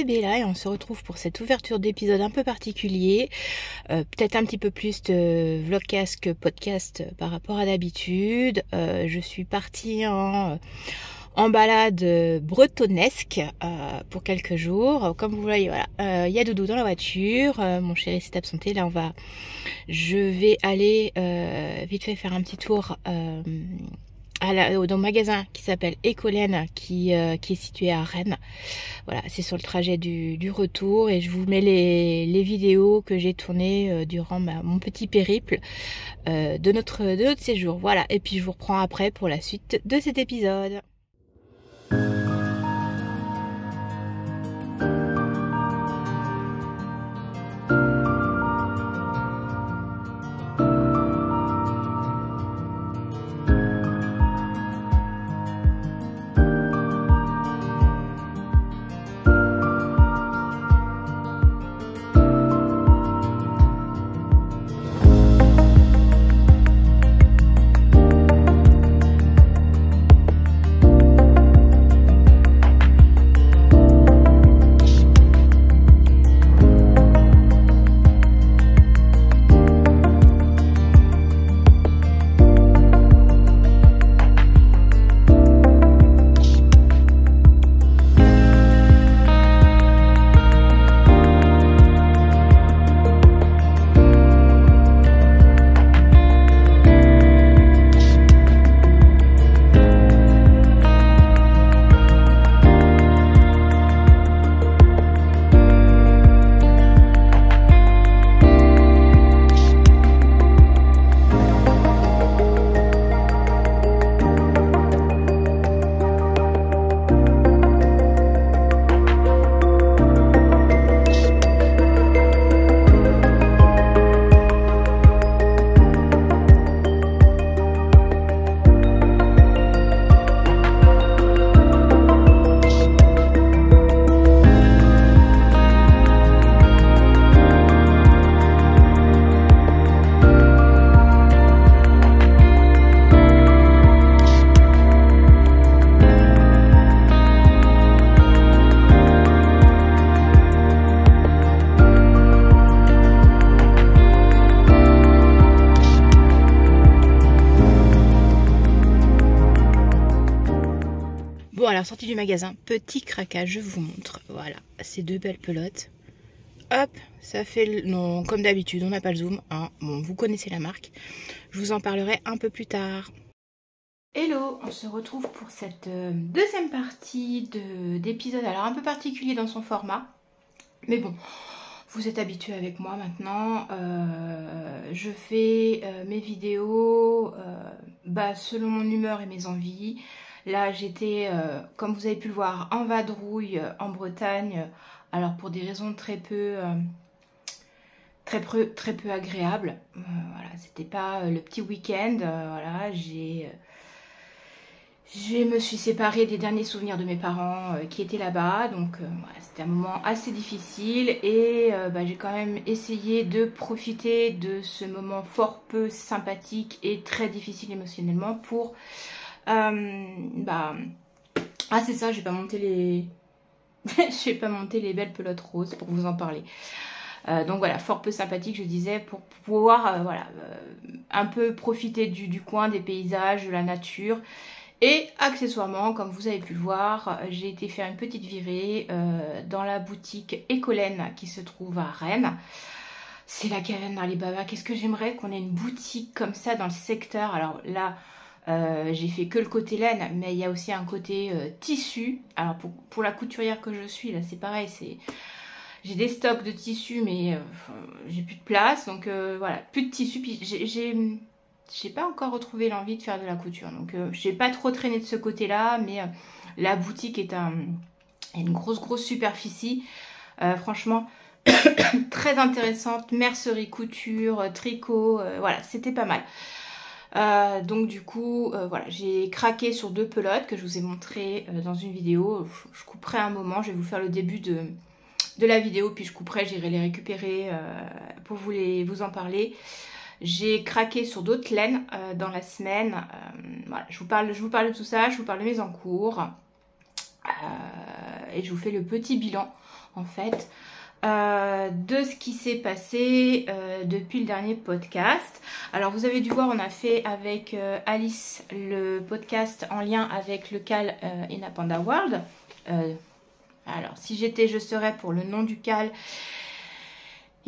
Bella et on se retrouve pour cette ouverture d'épisode un peu particulier, peut-être un petit peu plus de vlogcast que podcast par rapport à d'habitude. Je suis partie en balade bretonnesque pour quelques jours. Comme vous voyez, voilà, y a Doudou dans la voiture, mon chéri s'est absenté. Là je vais aller vite fait faire un petit tour dans le magasin qui s'appelle Écolène, qui est situé à Rennes. Voilà, c'est sur le trajet du retour et je vous mets les vidéos que j'ai tournées durant mon petit périple de notre séjour. Voilà, et puis je vous reprends après pour la suite de cet épisode. Bon, alors sortie du magasin, petit craquage, je vous montre. Voilà, ces deux belles pelotes. Hop, ça fait... Non, comme d'habitude, on n'a pas le zoom. Hein. Bon, vous connaissez la marque. Je vous en parlerai un peu plus tard. Hello, on se retrouve pour cette deuxième partie d'épisode. Alors, un peu particulier dans son format. Mais bon, vous êtes habitués avec moi maintenant. Je fais mes vidéos selon mon humeur et mes envies. Là, j'étais, comme vous avez pu le voir, en vadrouille en Bretagne. Alors, pour des raisons très peu agréables. Voilà, c'était pas le petit week-end. Voilà, je me suis séparée des derniers souvenirs de mes parents qui étaient là-bas. Donc, voilà, c'était un moment assez difficile. Et j'ai quand même essayé de profiter de ce moment fort peu sympathique et très difficile émotionnellement pour... Ah c'est ça, j'ai pas monté les belles pelotes roses pour vous en parler. Donc voilà, fort peu sympathique, je disais, pour pouvoir un peu profiter du coin, des paysages, de la nature. Et accessoirement, comme vous avez pu le voir, j'ai été faire une petite virée dans la boutique Écolène qui se trouve à Rennes. C'est la caverne d'Alibaba. Qu'est-ce que j'aimerais qu'on ait une boutique comme ça dans le secteur. Alors là... j'ai fait que le côté laine, mais il y a aussi un côté tissu. Alors pour la couturière que je suis, là c'est pareil, j'ai des stocks de tissu, mais j'ai plus de place, donc voilà, plus de tissu. Puis j'ai pas encore retrouvé l'envie de faire de la couture, donc j'ai pas trop traîné de ce côté-là, mais la boutique est une grosse superficie, franchement très intéressante, mercerie, couture, tricot, voilà, c'était pas mal. Donc du coup voilà, j'ai craqué sur deux pelotes que je vous ai montré dans une vidéo. Je couperai un moment, je vais vous faire le début de la vidéo, puis je couperai, j'irai les récupérer pour vous en parler. J'ai craqué sur d'autres laines dans la semaine. Voilà, je vous parle de tout ça, je vous parle de mes encours. Et je vous fais le petit bilan. en fait de ce qui s'est passé depuis le dernier podcast. Alors vous avez dû voir, on a fait avec Alice le podcast en lien avec le CAL In Panda World. Alors si j'étais, je serais pour le nom du CAL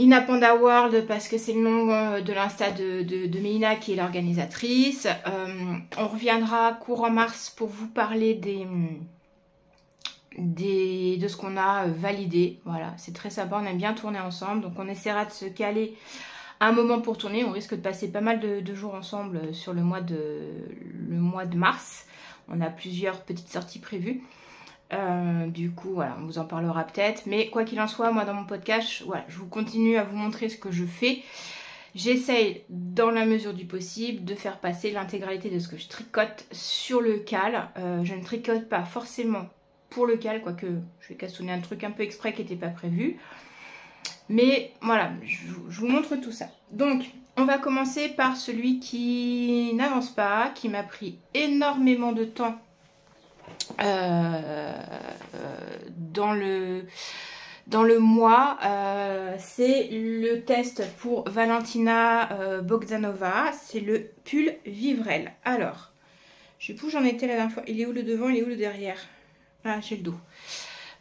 In Panda World parce que c'est le nom de l'insta de Mélina qui est l'organisatrice. On reviendra courant mars pour vous parler de ce qu'on a validé. Voilà, c'est très sympa, on aime bien tourner ensemble, donc on essaiera de se caler un moment pour tourner. On risque de passer pas mal de jours ensemble sur le mois de mars. On a plusieurs petites sorties prévues. Du coup, voilà, on vous en parlera peut-être. Mais quoi qu'il en soit, moi dans mon podcast, voilà, je vous continue à vous montrer ce que je fais. J'essaye, dans la mesure du possible, de faire passer l'intégralité de ce que je tricote sur le CAL. Je ne tricote pas forcément pour le CAL, quoique je vais cassonner un truc un peu exprès qui n'était pas prévu. Mais voilà, je vous montre tout ça. Donc, on va commencer par celui qui n'avance pas, qui m'a pris énormément de temps dans le mois. C'est le test pour Valentina Bogdanova. C'est le pull Vivrel. Alors, je sais plus où j'en étais la dernière fois. Il est où le devant, il est où le derrière? Ah, j'ai le dos.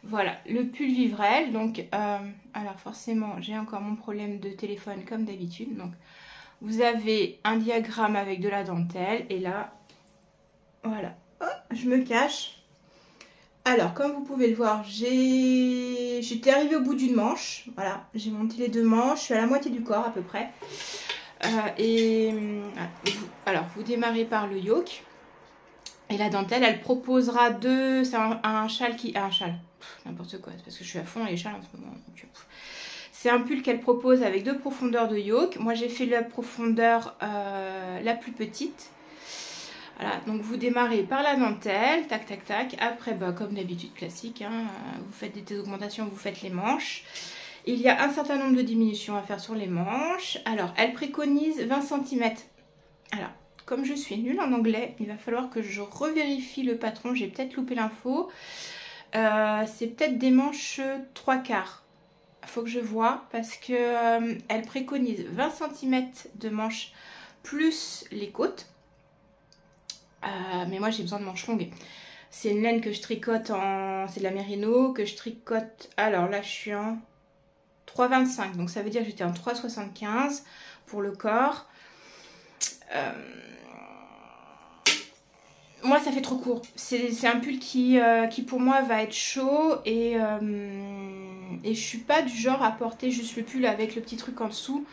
Voilà, le pull Vivrel. Donc, alors forcément, j'ai encore mon problème de téléphone comme d'habitude. Donc, vous avez un diagramme avec de la dentelle. Et là, voilà, oh, je me cache. Alors, comme vous pouvez le voir, j'étais arrivée au bout d'une manche. Voilà, j'ai monté les 2 manches. Je suis à la moitié du corps à peu près. Alors, vous démarrez par le yoke. Et la dentelle, elle proposera deux... C'est un châle qui... Un châle, n'importe quoi, parce que je suis à fond dans les châles en ce moment. C'est un pull qu'elle propose avec 2 profondeurs de yoke. Moi, j'ai fait la profondeur la plus petite. Voilà, donc vous démarrez par la dentelle, tac, tac, tac. Après, bah, comme d'habitude classique, hein, vous faites des augmentations, vous faites les manches. Il y a un certain nombre de diminutions à faire sur les manches. Alors, elle préconise 20 cm. Alors, comme je suis nulle en anglais, il va falloir que je revérifie le patron. J'ai peut-être loupé l'info. C'est peut-être des manches 3/4. Il faut que je vois parce que elle préconise 20 cm de manches plus les côtes. Mais moi j'ai besoin de manches longues. C'est une laine que je tricote c'est de la Merino que je tricote. Alors là je suis en 3,25, donc ça veut dire que j'étais en 3,75 pour le corps. Moi ça fait trop court. C'est un pull qui pour moi va être chaud et je suis pas du genre à porter juste le pull avec le petit truc en dessous.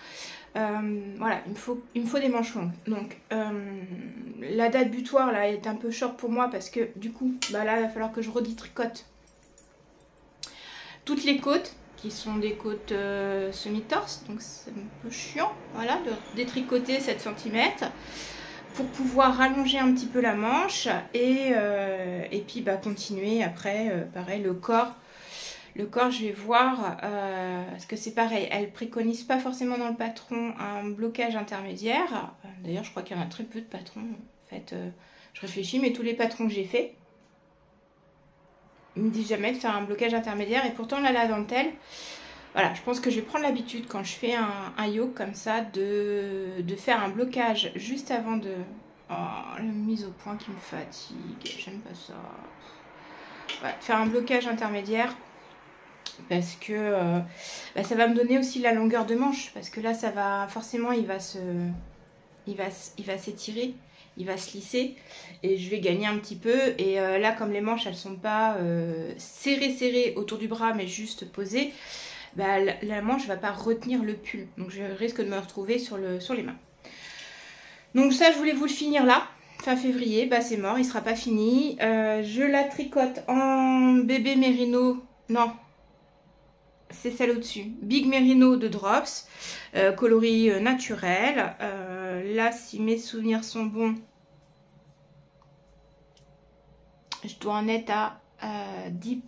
Voilà, il me faut des manches longues. Donc la date butoir là est un peu short pour moi parce que du coup bah là il va falloir que je reditricote toutes les côtes qui sont des côtes semi-torse, donc c'est un peu chiant, voilà, de détricoter 7 cm pour pouvoir rallonger un petit peu la manche et puis bah continuer après pareil le corps. Le corps, je vais voir, parce que c'est pareil, elle préconise pas forcément dans le patron un blocage intermédiaire. D'ailleurs, je crois qu'il y en a très peu de patrons. En fait, je réfléchis, mais tous les patrons que j'ai faits, ils me disent jamais de faire un blocage intermédiaire. Et pourtant, là, la dentelle, voilà, je pense que je vais prendre l'habitude quand je fais un yoke comme ça, de faire un blocage juste avant de... Oh, la mise au point qui me fatigue, j'aime pas ça. Voilà, faire un blocage intermédiaire. Parce que bah, ça va me donner aussi la longueur de manche, parce que là ça va forcément il va s'étirer, il va se lisser et je vais gagner un petit peu. Et là comme les manches elles sont pas serrées autour du bras mais juste posées, bah, la manche va pas retenir le pull, donc je risque de me retrouver sur les mains. Donc ça je voulais vous le finir là. Fin février, bah c'est mort, il sera pas fini. Je la tricote en bébé Merino, non, c'est celle au-dessus, Big Merino de Drops, coloris naturel. Là, si mes souvenirs sont bons, je dois en être à 10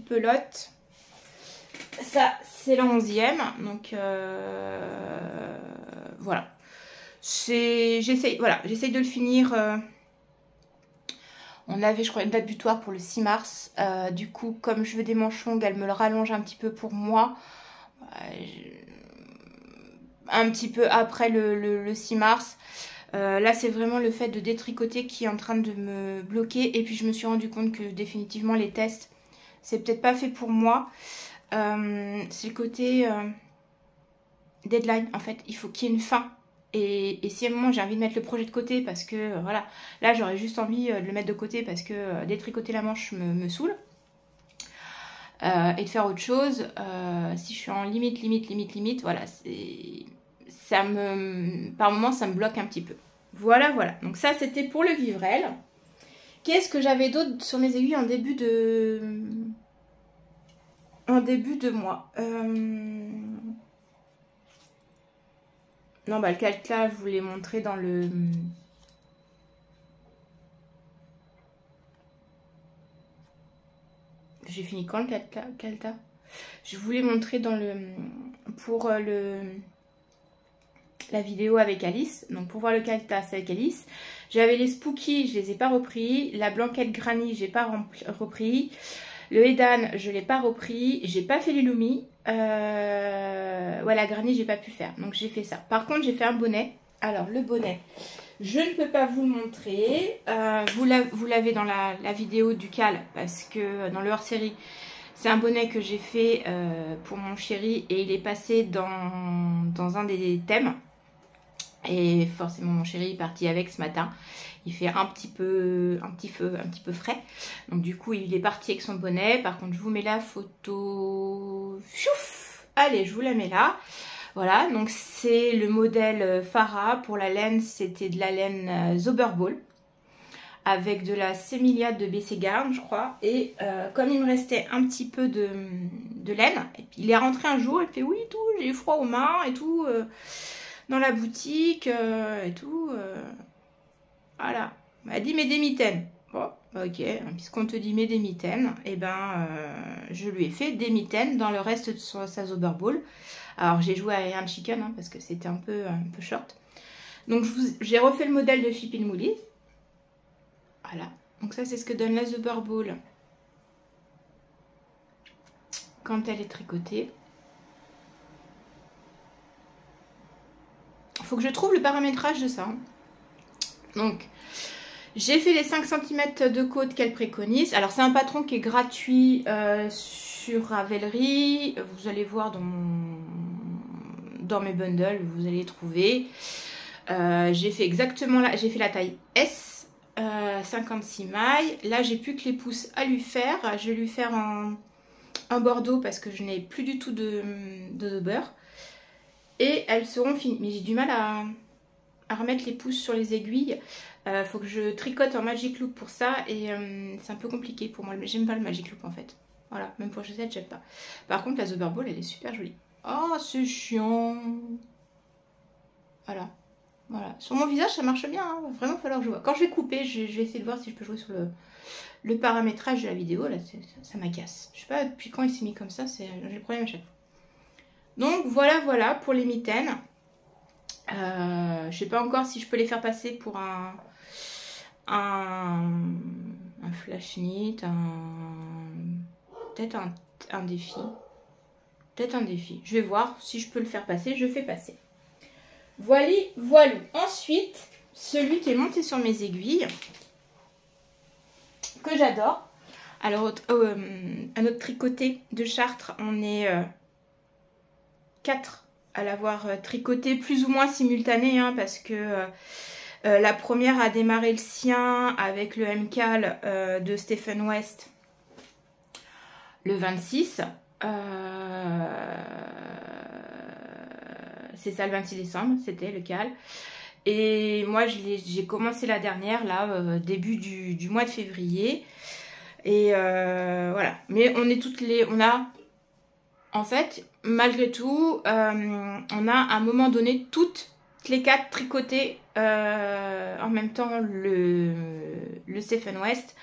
pelotes. Ça, c'est la 11e. Donc, voilà. J'essaye de le finir On avait, je crois, une date butoir pour le 6 mars. Du coup, comme je veux des manches longues, elle me le rallonge un petit peu pour moi. Un petit peu après le 6 mars. Là, c'est vraiment le fait de détricoter qui est en train de me bloquer. Et puis, je me suis rendu compte que définitivement, les tests, c'est peut-être pas fait pour moi. C'est le côté deadline, en fait. Il faut qu'il y ait une fin. Et si à un moment j'ai envie de mettre le projet de côté parce que voilà, là j'aurais juste envie de le mettre de côté parce que détricoter la manche me saoule et de faire autre chose, si je suis en limite, voilà, par moments ça me bloque un petit peu. Voilà, donc ça c'était pour le vivrel. Qu'est-ce que j'avais d'autre sur mes aiguilles en début de mois? Non, bah le calca, je vous l'ai montré dans le... J'ai fini quand le calta? Je vous l'ai montré dans le... Pour la vidéo avec Alice. Donc pour voir le calta, c'est avec Alice. J'avais les spooky, je les ai pas repris. La blanquette granny, j'ai pas repris. Le Edan, je l'ai pas repris. J'ai pas fait l'Illumi. Ouais, la granny, j'ai pas pu faire. Donc j'ai fait ça. Par contre, j'ai fait un bonnet. Alors, le bonnet, je ne peux pas vous le montrer. Vous l'avez dans la vidéo du cal. Parce que dans le hors-série, c'est un bonnet que j'ai fait pour mon chéri. Et il est passé dans un des thèmes. Et forcément, mon chéri est parti avec ce matin. Il fait un petit peu frais. Donc du coup, il est parti avec son bonnet. Par contre, je vous mets la photo. Chouf! Allez, je vous la mets là. Voilà, donc c'est le modèle Farah. Pour la laine, c'était de la laine Zoberball. Avec de la sémiliade de BC Garn, je crois. Et comme il me restait un petit peu de laine, et puis il est rentré un jour, il fait oui, tout, j'ai eu froid aux mains et tout. Dans la boutique et tout. Voilà. Elle m'a dit mets des mitaines. Bon, ok. Puisqu'on te dit mets des mitaines, et ben je lui ai fait des mitaines dans le reste de sa Zoberball. Alors j'ai joué à Iron Chicken parce que c'était un peu short. Donc j'ai refait le modèle de Fippin Mouli. Voilà. Donc ça c'est ce que donne la Zoberball quand elle est tricotée. Faut que je trouve le paramétrage de ça. Donc, j'ai fait les 5 cm de côte qu'elle préconise. Alors, c'est un patron qui est gratuit sur Ravelry. Vous allez voir dans mes bundles, vous allez les trouver. J'ai fait exactement là. J'ai fait la taille S, 56 mailles. Là, j'ai plus que les pouces à lui faire. Je vais lui faire un bordeaux parce que je n'ai plus du tout de beurre. Et elles seront finies. Mais j'ai du mal à remettre les pouces sur les aiguilles. Faut que je tricote en Magic Loop pour ça. Et c'est un peu compliqué pour moi. J'aime pas le Magic Loop en fait. Voilà, même pour chaussettes, j'aime pas. Par contre, la Zoberball, elle est super jolie. Oh, c'est chiant. Voilà. Voilà. Sur mon visage, ça marche bien. Hein. Vraiment, il va falloir que je vois. Quand je vais couper, je vais essayer de voir si je peux jouer sur le paramétrage de la vidéo. Là, ça m'agace. Je sais pas depuis quand il s'est mis comme ça. J'ai le problème à chaque fois. Donc voilà pour les mitaines. Je sais pas encore si je peux les faire passer pour un flash knit, peut-être un défi. Peut-être un défi. Je vais voir si je peux le faire passer. Je fais passer. Voilà. Ensuite, celui qui est monté sur mes aiguilles, que j'adore. Alors, à notre tricoté de Chartres, on est 4 à l'avoir tricoté plus ou moins simultané, parce que la première a démarré le sien avec le MCAL de Stephen West le 26. C'est ça, le 26 décembre, c'était le CAL. Et moi, j'ai commencé la dernière, là, début du mois de février. Et voilà. Mais on est toutes les... On a... En fait, malgré tout, on a à un moment donné toutes les 4 tricotées en même temps le Stephen West.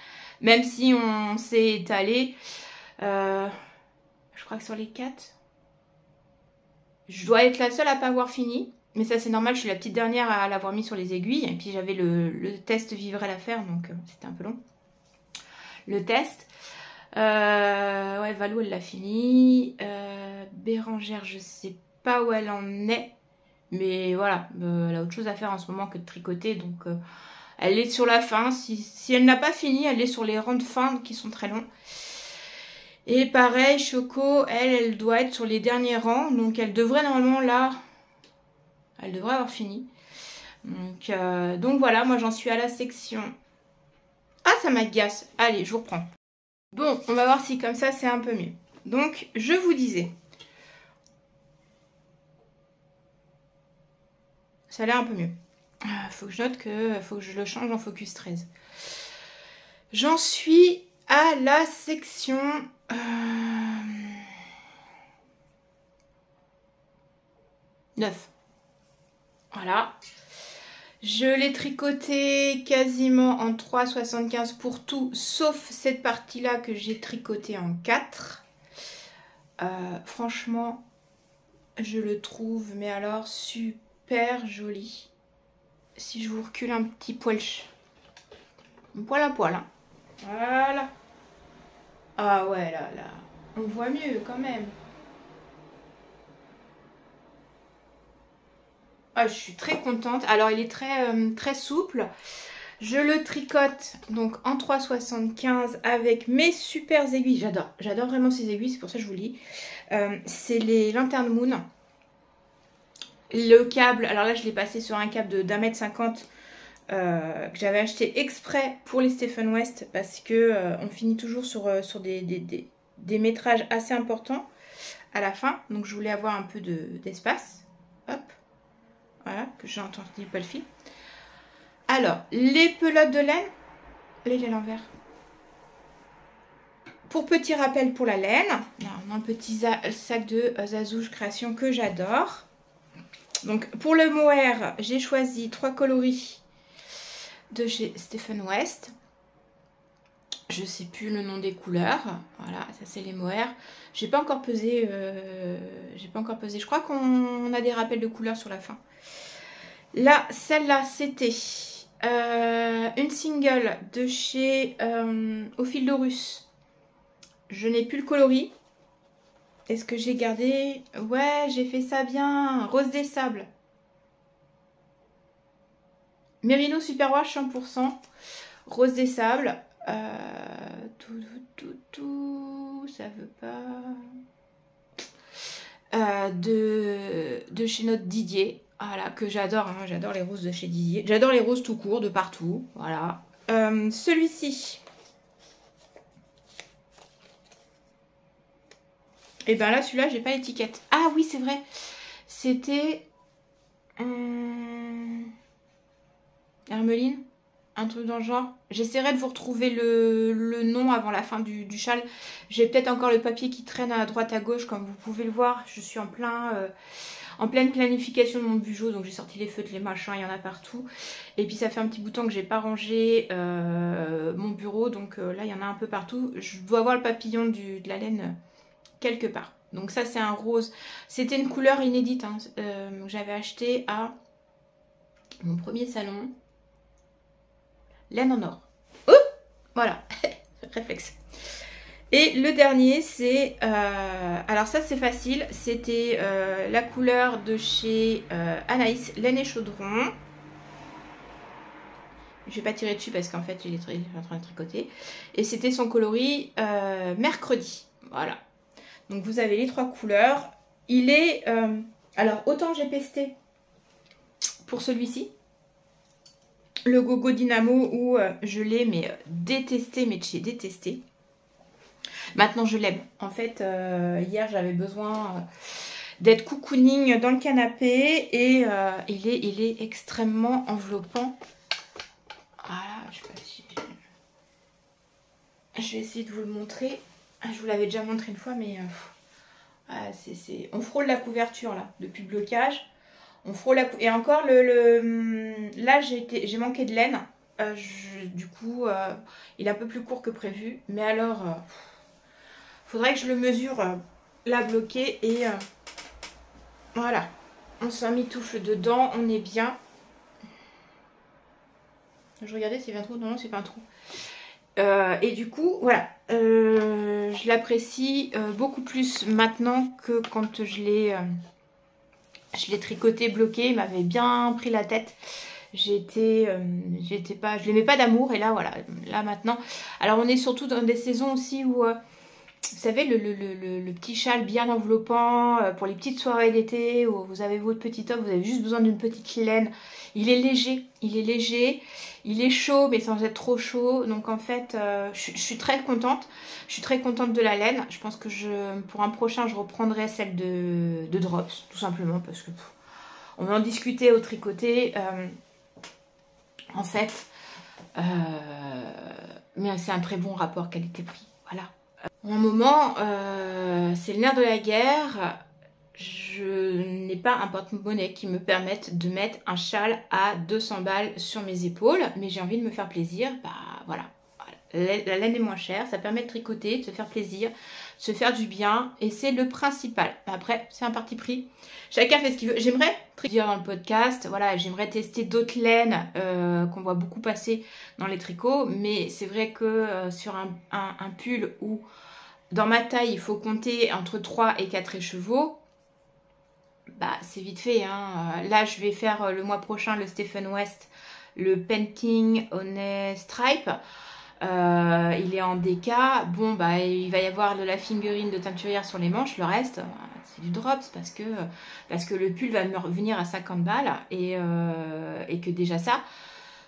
Même si on s'est étalé, je crois que sur les 4, je dois être la seule à pas avoir fini. Mais ça c'est normal, je suis la petite dernière à l'avoir mis sur les aiguilles. Et puis j'avais le test vivrel à faire, donc c'était un peu long. le test. Ouais, Valou, elle l'a fini. Bérangère, je sais pas où elle en est. Mais voilà, elle a autre chose à faire en ce moment que de tricoter. Donc, elle est sur la fin. Si elle n'a pas fini, elle est sur les rangs de fin qui sont très longs. Et pareil, Choco, elle doit être sur les derniers rangs. Donc, elle devrait normalement là... Elle devrait avoir fini. Donc voilà, moi j'en suis à la section... Ah, ça m'agace. Allez, je vous reprends. Bon, on va voir si comme ça c'est un peu mieux. Donc, je vous disais... Ça a l'air un peu mieux. Faut que je note que faut que je le change en focus 13. J'en suis à la section 9. Voilà. Je l'ai tricoté quasiment en 3,75 pour tout, sauf cette partie-là que j'ai tricotée en 4. Franchement, je le trouve, mais alors super joli. Si je vous recule un petit poil à poil, hein. Voilà. Ah ouais, là, on voit mieux quand même. Ah, je suis très contente. Alors, il est très souple. Je le tricote donc en 3,75 avec mes super aiguilles. J'adore vraiment ces aiguilles, c'est pour ça que je vous lis. C'est les Lantern Moon. Le câble, alors là je l'ai passé sur un câble d'1,50 m que j'avais acheté exprès pour les Stephen West parce que on finit toujours sur des métrages assez importants à la fin. Donc je voulais avoir un peu d'espace. Hop, voilà, que j'ai entendu pas le fil. Alors, les pelotes de laine, les laines en vert. Pour petit rappel pour la laine, on a un petit sac de Zazouge Création que j'adore. Donc pour le mohair, j'ai choisi 3 coloris de chez Stephen West. Je ne sais plus le nom des couleurs. Voilà, ça c'est les mohairs. J'ai pas encore pesé. Je crois qu'on a des rappels de couleurs sur la fin. Là, celle-là, c'était une single de chez Au fil d'Horus. Je n'ai plus le coloris. Est-ce que j'ai gardé? Ouais, j'ai fait ça bien. Rose des sables. Mérino Superwash 100%. Rose des sables. Ça veut pas. De chez notre Didier. Voilà, que j'adore. Hein, j'adore les roses de chez Didier. J'adore les roses tout court, de partout. Voilà. Celui-ci. Et ben là, celui-là, j'ai pas l'étiquette. Ah oui, c'est vrai. C'était... Hermeline, un truc dans le genre. J'essaierai de vous retrouver le nom avant la fin du châle. J'ai peut-être encore le papier qui traîne à droite à gauche, comme vous pouvez le voir. Je suis en pleine planification de mon bureau, donc j'ai sorti les feutres, les machins, il y en a partout. Et puis ça fait un petit bout de temps que j'ai pas rangé mon bureau, donc là il y en a un peu partout. Je dois avoir le papillon de la laine quelque part. Donc ça c'est un rose. C'était une couleur inédite, hein. J'avais acheté à mon premier salon. Laine en or. Oh, voilà, réflexe. Et le dernier, c'est... alors ça, c'est facile. C'était la couleur de chez Anaïs, laine et chaudron. Je vais pas tirer dessus parce qu'en fait, il est en train de tricoter. Et c'était son coloris mercredi. Voilà. Donc, vous avez les 3 couleurs. Il est... alors, autant j'ai pesté pour celui-ci. Le Gogo Dynamo où je l'ai mais détesté, mais j'ai détesté. Maintenant je l'aime. En fait hier j'avais besoin d'être cocooning dans le canapé et il est extrêmement enveloppant. Voilà, je sais pas si... Je vais essayer de vous le montrer. Je vous l'avais déjà montré une fois mais on frôle la couverture là depuis le blocage. On frôle la... Et encore, là, j'ai manqué de laine. Du coup, il est un peu plus court que prévu. Mais alors, faudrait que je le mesure là bloqué. Et voilà. On s'en mitoufle dedans. On est bien. Je regardais s'il y avait un trou. Non, non, c'est pas un trou. Et du coup, voilà, je l'apprécie beaucoup plus maintenant que quand je l'ai tricoté, bloqué. Il m'avait bien pris la tête. Je l'aimais pas d'amour. Et là, voilà, là maintenant. Alors, on est surtout dans des saisons aussi où, vous savez, le petit châle bien enveloppant pour les petites soirées d'été où vous avez votre petit top, vous avez juste besoin d'une petite laine. Il est léger, il est chaud mais sans être trop chaud. Donc en fait, je suis très contente. Je suis très contente de la laine. Je pense que pour un prochain, je reprendrai celle de Drops, tout simplement parce que on va en discuter au tricoté. En fait, mais c'est un très bon rapport qualité-prix. Voilà. Un moment, c'est le nerf de la guerre. Je n'ai pas un porte-monnaie qui me permette de mettre un châle à 200 balles sur mes épaules, mais j'ai envie de me faire plaisir. Bah voilà, la laine est moins chère, ça permet de tricoter, de se faire plaisir, de se faire du bien, et c'est le principal. Après, c'est un parti pris. Chacun fait ce qu'il veut. J'aimerais dire dans le podcast, voilà, j'aimerais tester d'autres laines qu'on voit beaucoup passer dans les tricots, mais c'est vrai que sur un pull où dans ma taille, il faut compter entre 3 et 4 écheveaux. Bah, c'est vite fait. Hein. Là, je vais faire le mois prochain le Stephen West, le Painting on a Stripe. Il est en DK. Bon, bah, il va y avoir de la fingering de teinturière sur les manches. Le reste, c'est du drops parce que le pull va me revenir à 50 balles et que déjà ça,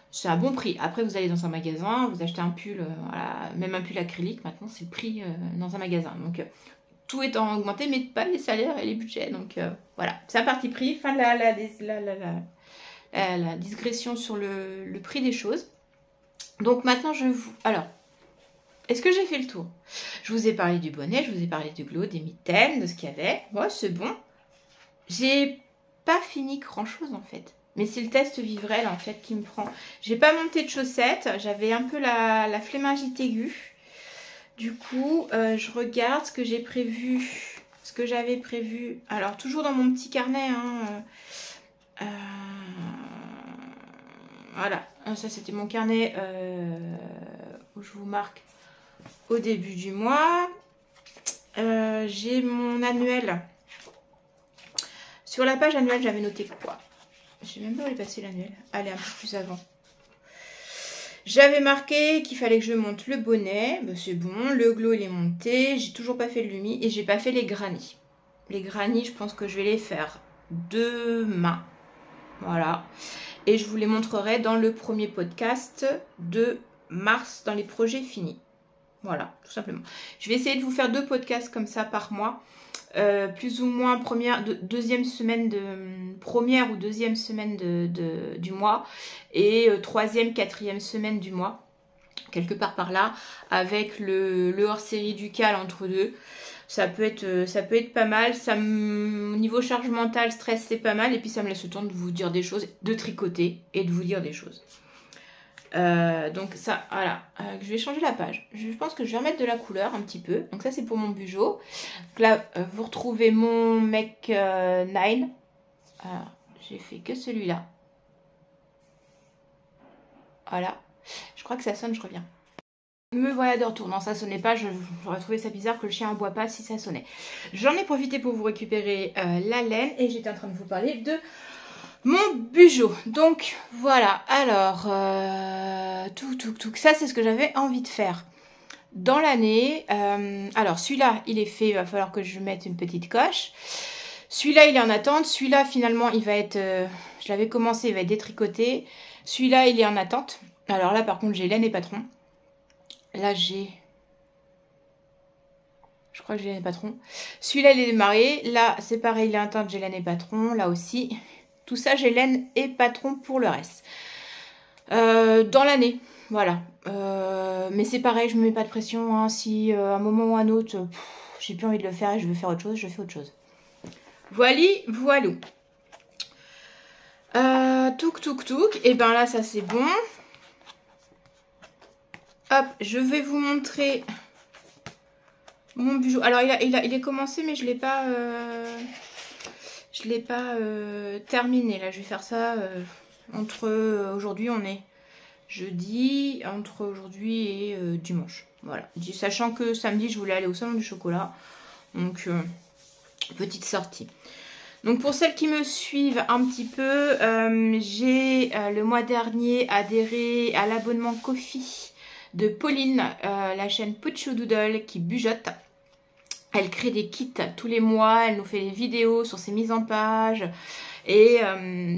c'est un bon prix. Après, vous allez dans un magasin, vous achetez un pull, voilà, même un pull acrylique, maintenant, c'est le prix dans un magasin. Donc, tout étant augmenté, mais pas les salaires et les budgets. Donc, voilà, c'est un parti pris. Fin de la digression sur le prix des choses. Donc, maintenant, alors, est-ce que j'ai fait le tour? Je vous ai parlé du bonnet, je vous ai parlé du glow, des mitaines, de ce qu'il y avait. Ouais, c'est bon. J'ai pas fini grand-chose, en fait. Mais c'est le test Vivrel en fait qui me prend. J'ai pas monté de chaussettes. J'avais un peu la flémingite aiguë. Du coup, je regarde ce que j'ai prévu. Ce que j'avais prévu. Alors, toujours dans mon petit carnet. Hein, voilà. Ça, c'était mon carnet où je vous marque au début du mois. J'ai mon annuel. Sur la page annuelle, j'avais noté quoi? Je sais même pas où est passé l'annuel. Allez, un peu plus avant. J'avais marqué qu'il fallait que je monte le bonnet. Ben, c'est bon. Le glow, il est monté. J'ai toujours pas fait le lumi. Et j'ai pas fait les grannies. Les grannies, je pense que je vais les faire demain. Voilà. Et je vous les montrerai dans le premier podcast de mars, dans les projets finis. Voilà, tout simplement. Je vais essayer de vous faire 2 podcasts comme ça par mois. Plus ou moins première ou deuxième semaine du mois et 3e, 4e semaine du mois, quelque part par là, avec le hors-série ducal entre deux. Ça peut être pas mal. Au niveau charge mentale, stress, c'est pas mal. Et puis ça me laisse le temps de vous dire des choses, de tricoter et de vous dire des choses. Donc ça, voilà, je vais changer la page. Je pense que je vais remettre de la couleur un petit peu. Donc ça, c'est pour mon bugeot. Donc là, vous retrouvez mon Make 9. Alors, j'ai fait que celui-là. Voilà. Je crois que ça sonne, je reviens. Me voilà de retour. Non, ça sonnait pas. J'aurais trouvé ça bizarre que le chien aboie pas si ça sonnait. J'en ai profité pour vous récupérer la laine. Et j'étais en train de vous parler de mon bugeot. Donc voilà, alors ça c'est ce que j'avais envie de faire dans l'année. Alors celui-là il est fait, il va falloir que je mette une petite coche. Celui-là il est en attente, celui-là finalement il va être, je l'avais commencé, il va être détricoté. Celui-là il est en attente. Alors là par contre j'ai laine et patron. Là j'ai... Je crois que j'ai laine et patron. Celui-là il est démarré, là c'est pareil, il est en attente, j'ai laine et patron, là aussi. Tout ça, j'ai laine et patron pour le reste. Dans l'année, voilà. Mais c'est pareil, je me mets pas de pression. Hein. Si à un moment ou à un autre, j'ai plus envie de le faire et je veux faire autre chose, je fais autre chose. Voili, voilou. Touk. Et ben là, ça c'est bon. Hop, je vais vous montrer mon bijou. Alors, il est commencé, mais je l'ai pas... Je l'ai pas terminé. Là, je vais faire ça entre... aujourd'hui, on est jeudi, entre aujourd'hui et dimanche. Voilà, sachant que samedi, je voulais aller au salon du chocolat. Donc, petite sortie. Donc, pour celles qui me suivent un petit peu, j'ai le mois dernier adhéré à l'abonnement Ko-fi de Pauline, la chaîne Puchu Doodle qui bujote. Elle crée des kits tous les mois, elle nous fait des vidéos sur ses mises en page. Et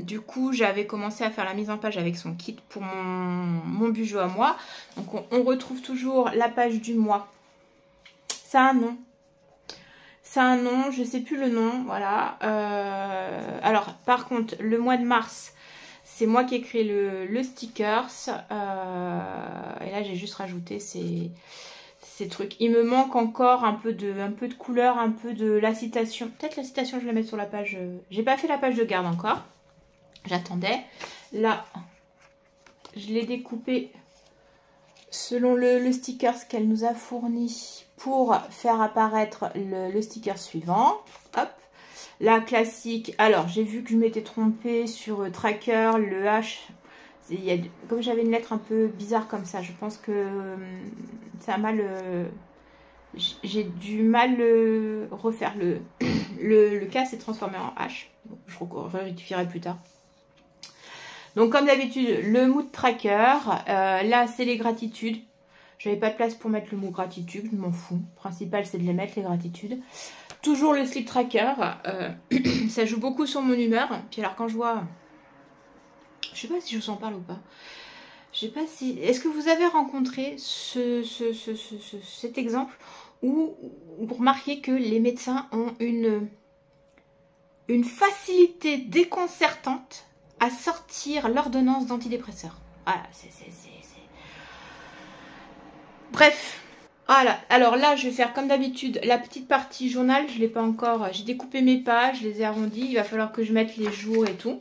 du coup, j'avais commencé à faire la mise en page avec son kit pour mon bijou à moi. Donc, on retrouve toujours la page du mois. Ça a un nom. Ça a un nom, je ne sais plus le nom, voilà. Alors, par contre, le mois de mars, c'est moi qui ai créé le stickers. Et là, j'ai juste rajouté ces trucs. Il me manque encore un peu de couleur, un peu de la citation. Peut-être la citation, je vais la mettre sur la page. J'ai pas fait la page de garde encore. J'attendais. Là, je l'ai découpé selon le sticker qu'elle nous a fourni pour faire apparaître le sticker suivant. Hop. La classique. Alors, j'ai vu que je m'étais trompée sur tracker, le H. Comme j'avais une lettre un peu bizarre comme ça, je pense que ça a mal... j'ai du mal refaire. Le K s'est transformé en H. Donc, je rectifierai plus tard. Donc, comme d'habitude, le mood tracker. Là, c'est les gratitudes. J'avais pas de place pour mettre le mot gratitude, je m'en fous. Le principal, c'est de les mettre, les gratitudes. Toujours le sleep tracker. Ça joue beaucoup sur mon humeur. Puis alors, quand je vois... Je sais pas si je vous en parle ou pas. Je sais pas si... Est-ce que vous avez rencontré cet exemple où vous remarquez que les médecins ont une facilité déconcertante à sortir l'ordonnance d'antidépresseurs? Voilà, Bref, voilà. Alors là, je vais faire comme d'habitude la petite partie journal. Je l'ai pas encore... J'ai découpé mes pages, je les ai arrondies. Il va falloir que je mette les jours et tout.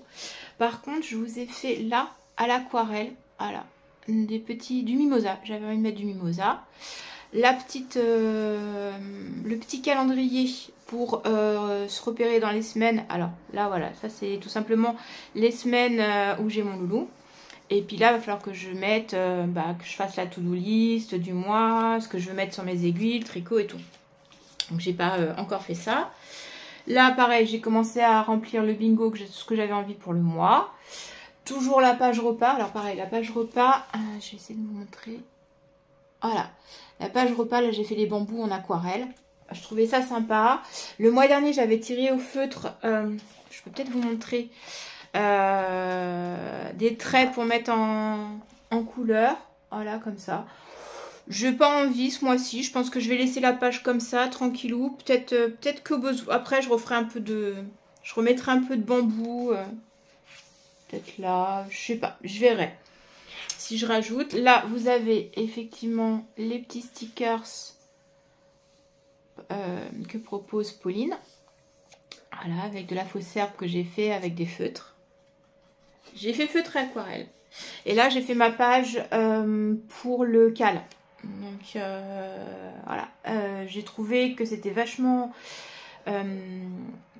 Par contre, je vous ai fait là, à l'aquarelle, voilà, du mimosa. J'avais envie de mettre du mimosa. Le petit calendrier pour se repérer dans les semaines. Alors là, voilà, ça c'est tout simplement les semaines où j'ai mon loulou. Et puis là, il va falloir que je mette, que je fasse la to-do list du mois, ce que je veux mettre sur mes aiguilles, le tricot et tout. Donc, j'ai pas encore fait ça. Là, pareil, j'ai commencé à remplir le bingo, ce que j'avais envie pour le mois. Toujours la page repas. Alors, pareil, la page repas, je vais essayer de vous montrer. Voilà, la page repas, là, j'ai fait les bambous en aquarelle. Je trouvais ça sympa. Le mois dernier, j'avais tiré au feutre, je peux peut-être vous montrer, des traits pour mettre en couleur. Voilà, comme ça. Je n'ai pas envie ce mois-ci. Je pense que je vais laisser la page comme ça, tranquillou. Peut-être que besoin. Après, je referai un peu de... Je remettrai un peu de bambou. Peut-être là. Je sais pas. Je verrai. Si je rajoute. Là, vous avez effectivement les petits stickers que propose Pauline. Voilà, avec de la fausse herbe que j'ai fait avec des feutres. J'ai fait feutre et aquarelle. Et là, j'ai fait ma page pour le cal. Donc voilà, j'ai trouvé que c'était vachement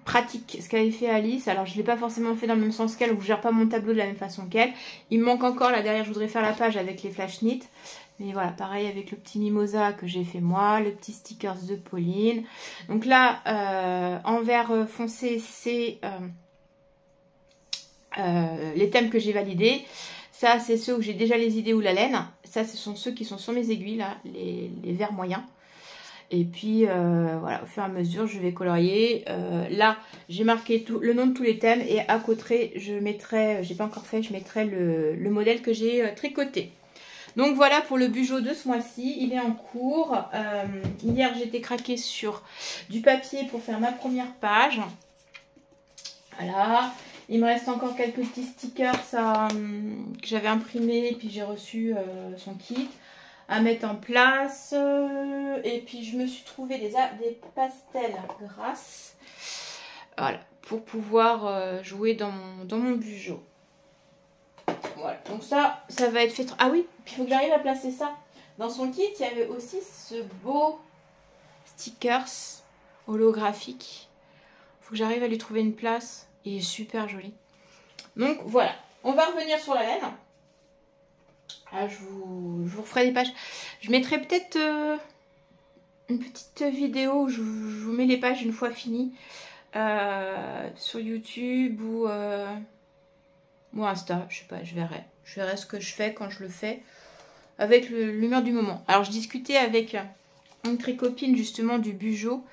pratique ce qu'avait fait Alice. Alors je ne l'ai pas forcément fait dans le même sens qu'elle, ou je gère pas mon tableau de la même façon qu'elle. Il me manque encore là derrière, je voudrais faire la page avec les flash knit. Mais voilà, pareil avec le petit mimosa que j'ai fait moi, le petit stickers de Pauline. Donc là, en vert foncé, c'est les thèmes que j'ai validés. Ça, c'est ceux où j'ai déjà les idées ou la laine. Ça, ce sont ceux qui sont sur mes aiguilles, là, les verts moyens. Et puis, voilà, au fur et à mesure, je vais colorier. Là, j'ai marqué le nom de tous les thèmes. Et à côté, je mettrai, j'ai pas encore fait, je mettrai le modèle que j'ai tricoté. Donc voilà pour le bijou de ce mois-ci. Il est en cours. Hier, j'étais craquée sur du papier pour faire ma première page. Voilà. Il me reste encore quelques petits stickers que j'avais imprimés et puis j'ai reçu son kit à mettre en place. Et puis je me suis trouvé des pastels grasses. Voilà, pour pouvoir jouer dans mon bijou. Voilà, donc ça va être fait. Ah oui, puis il faut que j'arrive à placer ça. Dans son kit, il y avait aussi ce beau stickers holographique. Il faut que j'arrive à lui trouver une place. Il est super joli. Donc voilà, on va revenir sur la laine. Ah, je vous referai des pages. Je mettrai peut-être une petite vidéo où je vous mets les pages une fois finies sur YouTube ou Insta, je sais pas, je verrai. Je verrai ce que je fais quand je le fais avec l'humeur du moment. Alors je discutais avec une très copine justement du Bugeot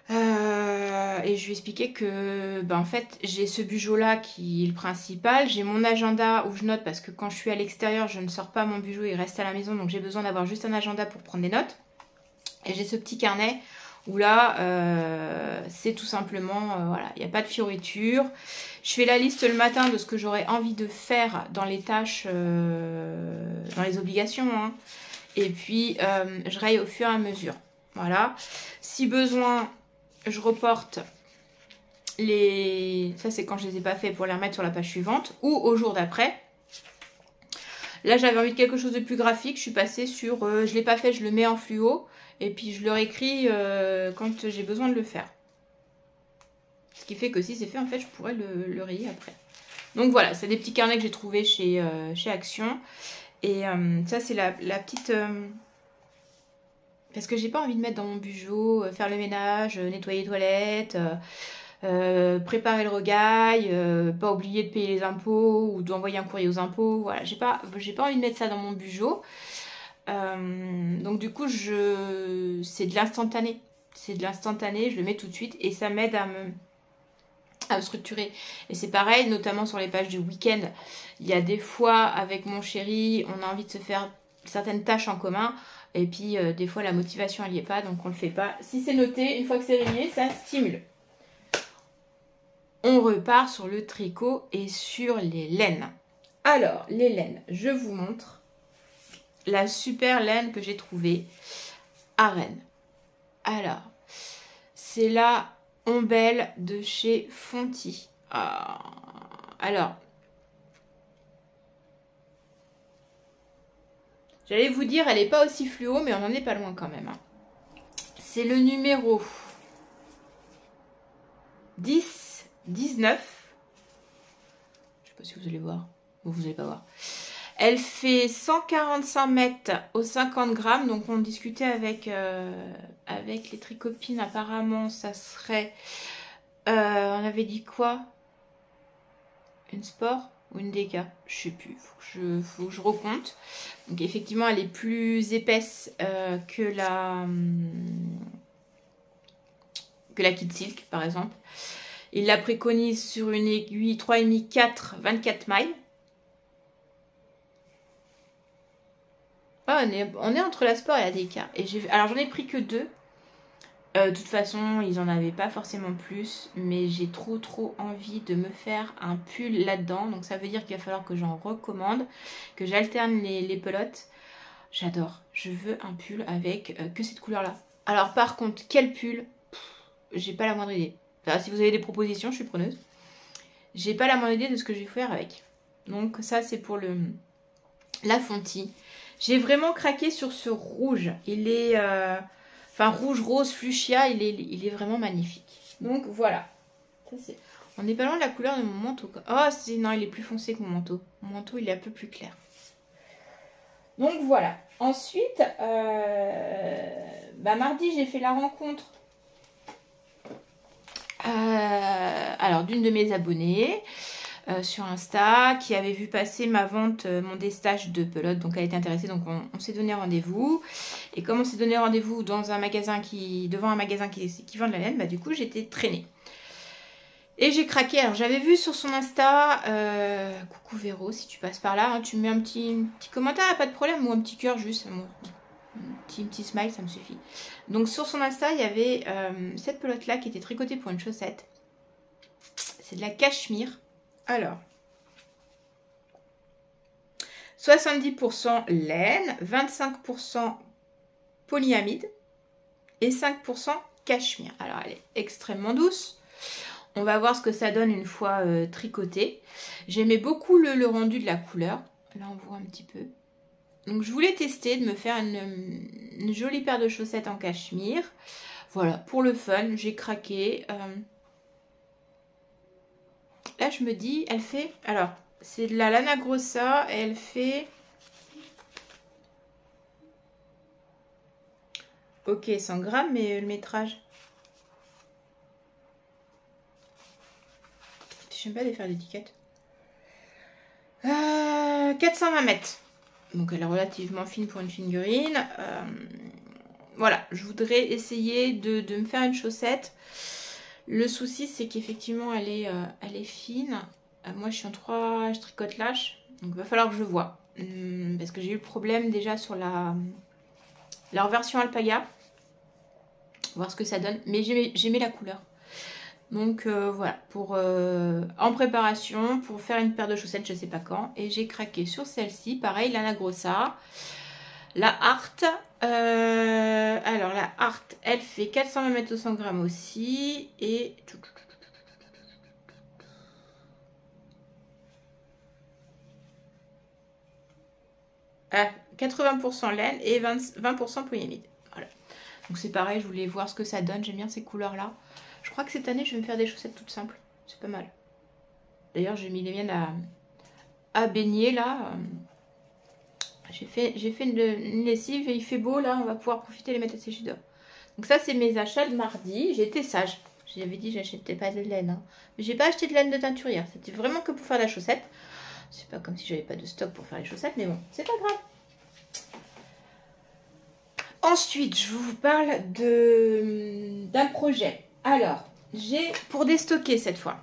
et je lui expliquais que en fait j'ai ce Bugeot là qui est le principal, j'ai mon agenda où je note parce que quand je suis à l'extérieur je ne sors pas mon Bugeot, il reste à la maison, donc j'ai besoin d'avoir juste un agenda pour prendre des notes. Et j'ai ce petit carnet où là c'est tout simplement voilà, il n'y a pas de fioriture. Je fais la liste le matin de ce que j'aurais envie de faire dans les tâches, dans les obligations, hein. Et puis je raye au fur et à mesure. Voilà. Si besoin, je reporte les... Ça c'est quand je les ai pas fait pour les remettre sur la page suivante ou au jour d'après. Là j'avais envie de quelque chose de plus graphique. Je suis passée sur je l'ai pas fait, je le mets en fluo. Et puis je le réécris quand j'ai besoin de le faire. Ce qui fait que si c'est fait, en fait, je pourrais le rayer après. Donc voilà, c'est des petits carnets que j'ai trouvés chez Action. Et ça, c'est la petite... parce que j'ai pas envie de mettre dans mon Bugeot, faire le ménage, nettoyer les toilettes, préparer le regail, pas oublier de payer les impôts ou d'envoyer un courrier aux impôts. Voilà, j'ai pas envie de mettre ça dans mon Bugeot. Donc du coup, c'est de l'instantané. C'est de l'instantané, je le mets tout de suite et ça m'aide à me structurer. Et c'est pareil, notamment sur les pages du week-end. Il y a des fois, avec mon chéri, on a envie de se faire certaines tâches en commun. Et puis, des fois, la motivation, elle n'y est pas, donc on le fait pas. Si c'est noté, une fois que c'est rayé, ça stimule. On repart sur le tricot et sur les laines. Alors, les laines, je vous montre la super laine que j'ai trouvée à Rennes. Alors, c'est la Ombelle de chez Fonty. Alors, j'allais vous dire, elle n'est pas aussi fluo, mais on n'en est pas loin quand même, hein. C'est le numéro 10, 19. Je ne sais pas si vous allez voir. Ou vous n'allez pas voir. Elle fait 145 mètres au 50 grammes. Donc on discutait avec les tricopines. Apparemment, ça serait... on avait dit quoi? Une sport ou une déca? Je sais plus. Faut que je recompte. Donc effectivement, elle est plus épaisse que la Kid Silk, par exemple. Il la préconise sur une aiguille 3,5, 4, 24 mailles. Ah, on est entre la sport et la déca. Alors j'en ai pris que 2. De toute façon, ils en avaient pas forcément plus. Mais j'ai trop envie de me faire un pull là-dedans. Donc ça veut dire qu'il va falloir que j'en recommande. Que j'alterne les pelotes. J'adore. Je veux un pull avec que cette couleur-là. Alors par contre, quel pull? J'ai pas la moindre idée. Enfin, si vous avez des propositions, je suis preneuse. J'ai pas la moindre idée de ce que je vais faire avec. Donc ça, c'est pour la Fonty. J'ai vraiment craqué sur ce rouge. Il est... enfin, rouge, rose, fuchsia. Il est vraiment magnifique. Donc, voilà. Ça, on n'est pas loin de la couleur de mon manteau. Oh, non, il est plus foncé que mon manteau. Mon manteau, il est un peu plus clair. Donc, voilà. Ensuite, mardi, j'ai fait la rencontre alors d'une de mes abonnées sur Insta qui avait vu passer ma vente, mon destage de pelote, donc elle était intéressée, donc on s'est donné rendez-vous. Et comme on s'est donné rendez-vous devant un magasin qui vend de la laine, du coup j'étais traînée. Et j'ai craqué. Alors j'avais vu sur son Insta, coucou Véro, si tu passes par là, hein, tu mets un petit commentaire, pas de problème, ou un petit cœur juste, un petit smile, ça me suffit. Donc sur son Insta, il y avait cette pelote là qui était tricotée pour une chaussette. C'est de la cachemire. Alors, 70% laine, 25% polyamide et 5% cachemire. Alors elle est extrêmement douce. On va voir ce que ça donne une fois tricotée. J'aimais beaucoup le rendu de la couleur. Là on voit un petit peu. Donc je voulais tester de me faire une jolie paire de chaussettes en cachemire. Voilà, pour le fun, j'ai craqué. Là je me dis, elle fait... Alors, c'est de la Lana Grossa et elle fait Ok, 100 grammes, mais le métrage. J'aime pas de faire d'étiquette. 420 mètres. Donc elle est relativement fine pour une figurine. Voilà, je voudrais essayer de me faire une chaussette. Le souci, c'est qu'effectivement, elle est fine. Moi, je suis en 3, je tricote lâche. Donc il va falloir que je vois. Parce que j'ai eu le problème déjà sur leur version alpaga. Voir ce que ça donne. Mais j'aimais la couleur. Donc voilà, en préparation pour faire une paire de chaussettes, je sais pas quand. Et j'ai craqué sur celle-ci, pareil, l'Anna Grossa. La Art, alors la Art, elle fait 420 mètres au 100 grammes aussi. Et 80% laine et 20% polyamide. Voilà. Donc c'est pareil, je voulais voir ce que ça donne. J'aime bien ces couleurs-là. Je crois que cette année, je vais me faire des chaussettes toutes simples. C'est pas mal. D'ailleurs, j'ai mis les miennes à baigner, là. J'ai fait une lessive et il fait beau, là. On va pouvoir profiter de les mettre à sécher dehors. Donc ça, c'est mes achats de mardi. J'ai été sage. J'avais dit que j'achetais pas de laine. Hein. Mais j'ai pas acheté de laine de teinturière. C'était vraiment que pour faire la chaussette. C'est pas comme si j'avais pas de stock pour faire les chaussettes. Mais bon, c'est pas grave. Ensuite, je vous parle d'un projet. Alors, j'ai pour déstocker cette fois.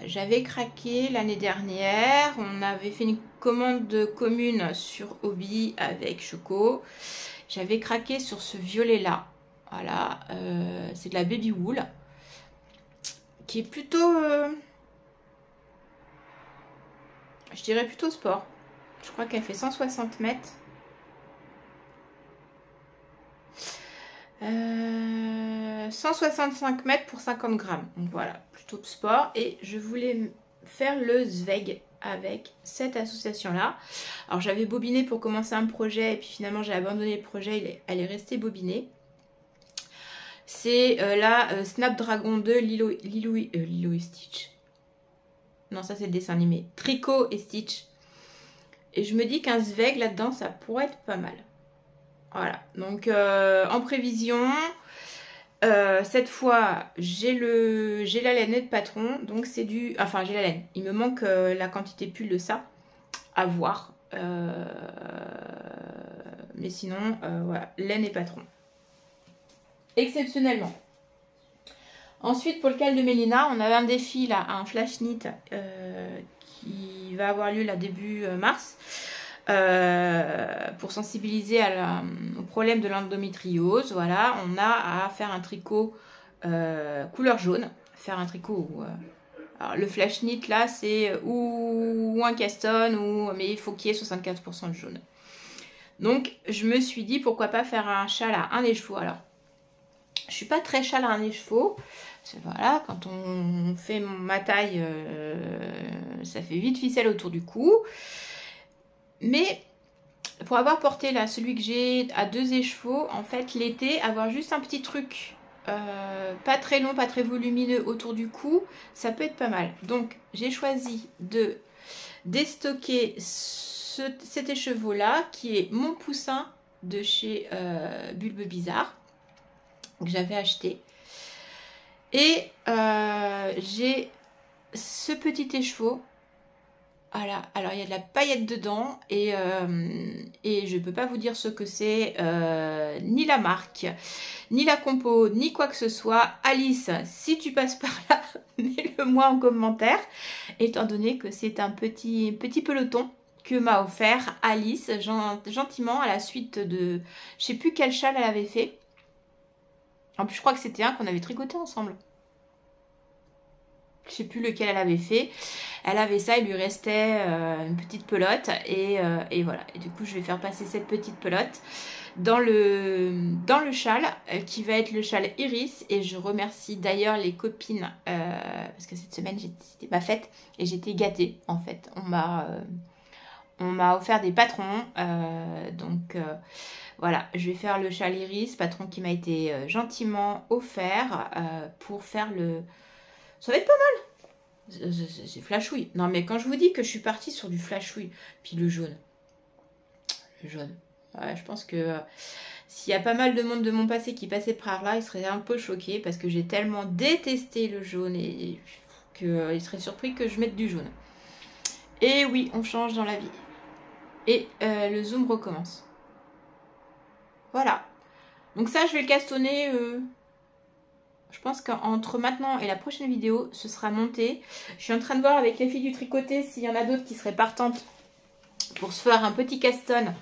J'avais craqué l'année dernière. On avait fait une commande commune sur Hobby avec Choco. J'avais craqué sur ce violet-là. Voilà, c'est de la baby wool. Qui est plutôt... je dirais plutôt sport. Je crois qu'elle fait 160 mètres. 165 mètres pour 50 grammes. Donc voilà, plutôt de sport. Et je voulais faire le Zweig avec cette association-là. Alors j'avais bobiné pour commencer un projet et puis finalement j'ai abandonné le projet. Elle est restée bobinée. C'est la Snapdragon 2 Lilo et Stitch. Non, ça c'est le dessin animé. Tricot et Stitch. Et je me dis qu'un Zweig là-dedans, ça pourrait être pas mal. Voilà, donc en prévision, cette fois j'ai la laine de patron, donc c'est du... Enfin j'ai la laine, il me manque la quantité pull de ça, à voir. Mais sinon, voilà, laine et patron. Exceptionnellement. Ensuite pour le cal de Mélina, on avait un défi là, un flash knit qui va avoir lieu là début mars. Pour sensibiliser au problème de l'endométriose, voilà, on a à faire un tricot couleur jaune, faire un tricot alors le flash knit là c'est ou un caston mais il faut qu'il y ait 75% de jaune. Donc je me suis dit pourquoi pas faire un châle à un écheveau. Alors je suis pas très châle à un écheveau. Voilà, quand on fait ma taille, ça fait vite ficelle autour du cou. Mais pour avoir porté là celui que j'ai à 2 écheveaux, en fait l'été, avoir juste un petit truc pas très long, pas très volumineux autour du cou, ça peut être pas mal. Donc j'ai choisi de déstocker cet écheveau là qui est mon poussin de chez Bulbe Bizarre que j'avais acheté. Et j'ai ce petit écheveau. Voilà, alors il y a de la paillette dedans et je peux pas vous dire ce que c'est, ni la marque, ni la compo, ni quoi que ce soit. Alice, si tu passes par là, mets-le moi en commentaire, étant donné que c'est un petit peloton que m'a offert Alice, gentiment, à la suite de... Je sais plus quel châle elle avait fait. En plus, je crois que c'était un qu'on avait tricoté ensemble. Je sais plus lequel elle avait fait. Elle avait ça, il lui restait une petite pelote et voilà. Et du coup, je vais faire passer cette petite pelote dans le châle qui va être le châle Iris. Et je remercie d'ailleurs les copines parce que cette semaine, c'était ma fête et j'étais gâtée en fait. On m'a offert des patrons. Donc voilà, je vais faire le châle Iris, patron qui m'a été gentiment offert pour faire le... Ça va être pas mal. C'est flashouille. Non mais quand je vous dis que je suis partie sur du flashouille, puis le jaune. Le jaune. Ouais, je pense que s'il y a pas mal de monde de mon passé qui passait par là, ils seraient un peu choqués parce que j'ai tellement détesté le jaune et qu'ils seraient surpris que je mette du jaune. Et oui, on change dans la vie. Et le zoom recommence. Voilà. Donc ça, je vais le castonner. Je pense qu'entre maintenant et la prochaine vidéo, ce sera monté. Je suis en train de voir avec les filles du tricoté s'il y en a d'autres qui seraient partantes pour se faire un petit caston.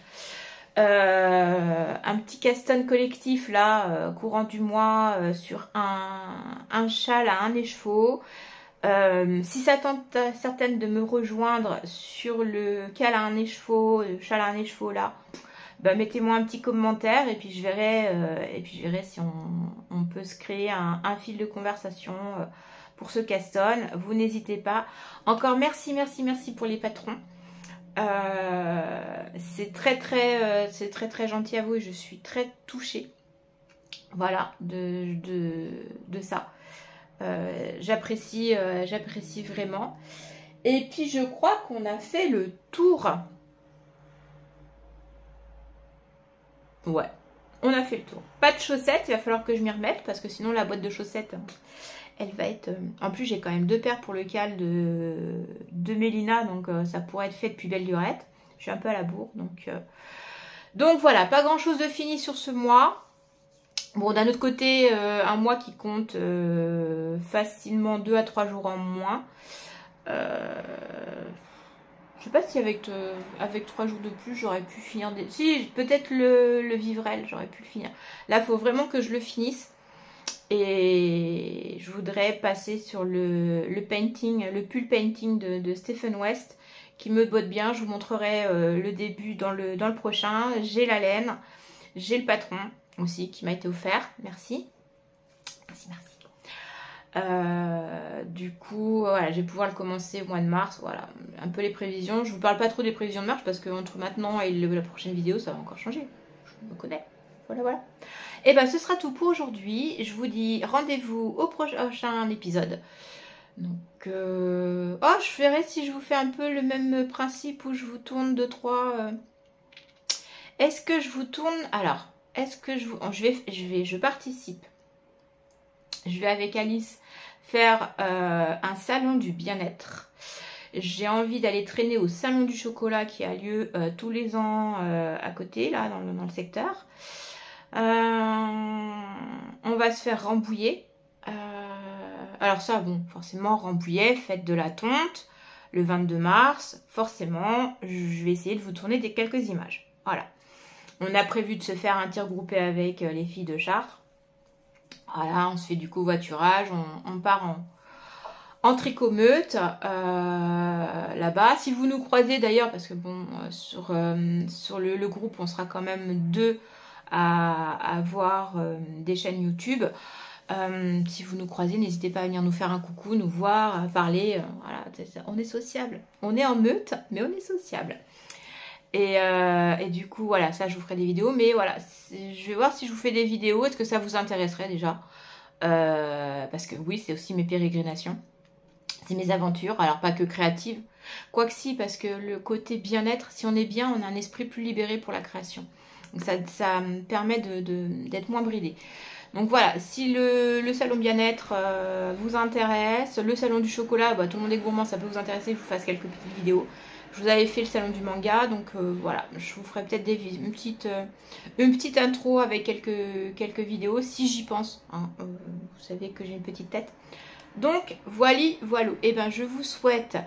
Un petit caston collectif là, courant du mois, sur un châle à un écheveau. Si ça tente certaines de me rejoindre sur le cal à un écheveau, le châle à un écheveau là, bah, mettez-moi un petit commentaire et puis je verrai si on peut se créer un fil de conversation pour ce caston. Vous n'hésitez pas. Encore merci pour les patrons. C'est très gentil à vous et je suis très touchée. Voilà, de ça. J'apprécie vraiment. Et puis je crois qu'on a fait le tour. Ouais, on a fait le tour. Pas de chaussettes, il va falloir que je m'y remette parce que sinon la boîte de chaussettes, elle va être... En plus, j'ai quand même 2 paires pour le cal de Mélina, donc ça pourrait être fait depuis belle lurette. Je suis un peu à la bourre, donc voilà, pas grand chose de fini sur ce mois. Bon, d'un autre côté, un mois qui compte facilement 2 à 3 jours en moins. Je sais pas si avec 3 jours de plus, j'aurais pu finir... Si, peut-être le vivrel, j'aurais pu le finir. Là, il faut vraiment que je le finisse. Et je voudrais passer sur le painting, le pull painting de Stephen West, qui me botte bien. Je vous montrerai le début dans le prochain. J'ai la laine, j'ai le patron aussi qui m'a été offert. Merci. Du coup, voilà, je vais pouvoir le commencer au mois de mars. Voilà, un peu les prévisions. Je vous parle pas trop des prévisions de mars parce que entre maintenant et la prochaine vidéo, ça va encore changer. Je me connais. Voilà. Et ben, ce sera tout pour aujourd'hui. Je vous dis rendez-vous au prochain épisode. Donc, oh, je verrai si je vous fais un peu le même principe où je vous tourne 2-3. Est-ce que je vous tourne... Alors, est-ce que je vous... Je participe. Je vais avec Alice faire un salon du bien-être. J'ai envie d'aller traîner au salon du chocolat qui a lieu tous les ans à côté, là, dans le secteur. On va se faire Rambouillet. Alors ça, bon, forcément, Rambouillet, fête de la tonte, le 22 mars. Forcément, je vais essayer de vous tourner quelques images. Voilà. On a prévu de se faire un tir groupé avec les filles de Chartres. Voilà, on se fait du covoiturage, on part en tricot-meute là-bas. Si vous nous croisez d'ailleurs, parce que bon, sur le groupe, on sera quand même 2 à voir des chaînes YouTube. Si vous nous croisez, n'hésitez pas à venir nous faire un coucou, nous voir, parler. Voilà, on est sociable. On est en meute, mais on est sociable. Et du coup, voilà, ça, je vous ferai des vidéos. Mais voilà, je vais voir si je vous fais des vidéos. Est-ce que ça vous intéresserait déjà parce que oui, c'est aussi mes pérégrinations. C'est mes aventures. Alors, pas que créatives. Quoique si, parce que le côté bien-être, si on est bien, on a un esprit plus libéré pour la création. Donc, ça me permet d'être moins bridé. Donc voilà, si le salon bien-être vous intéresse, le salon du chocolat, bah, tout le monde est gourmand, ça peut vous intéresser, que je vous fasse quelques petites vidéos. Je vous avais fait le salon du manga, donc voilà, je vous ferai peut-être une petite intro avec quelques vidéos, si j'y pense. Hein. Vous savez que j'ai une petite tête. Donc, voilà. Et ben, je vous souhaite...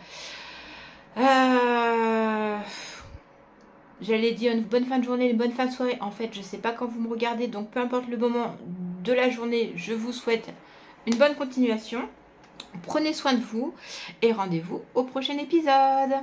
J'allais dire une bonne fin de journée, une bonne fin de soirée. En fait, je ne sais pas quand vous me regardez, donc peu importe le moment de la journée, je vous souhaite une bonne continuation. Prenez soin de vous et rendez-vous au prochain épisode.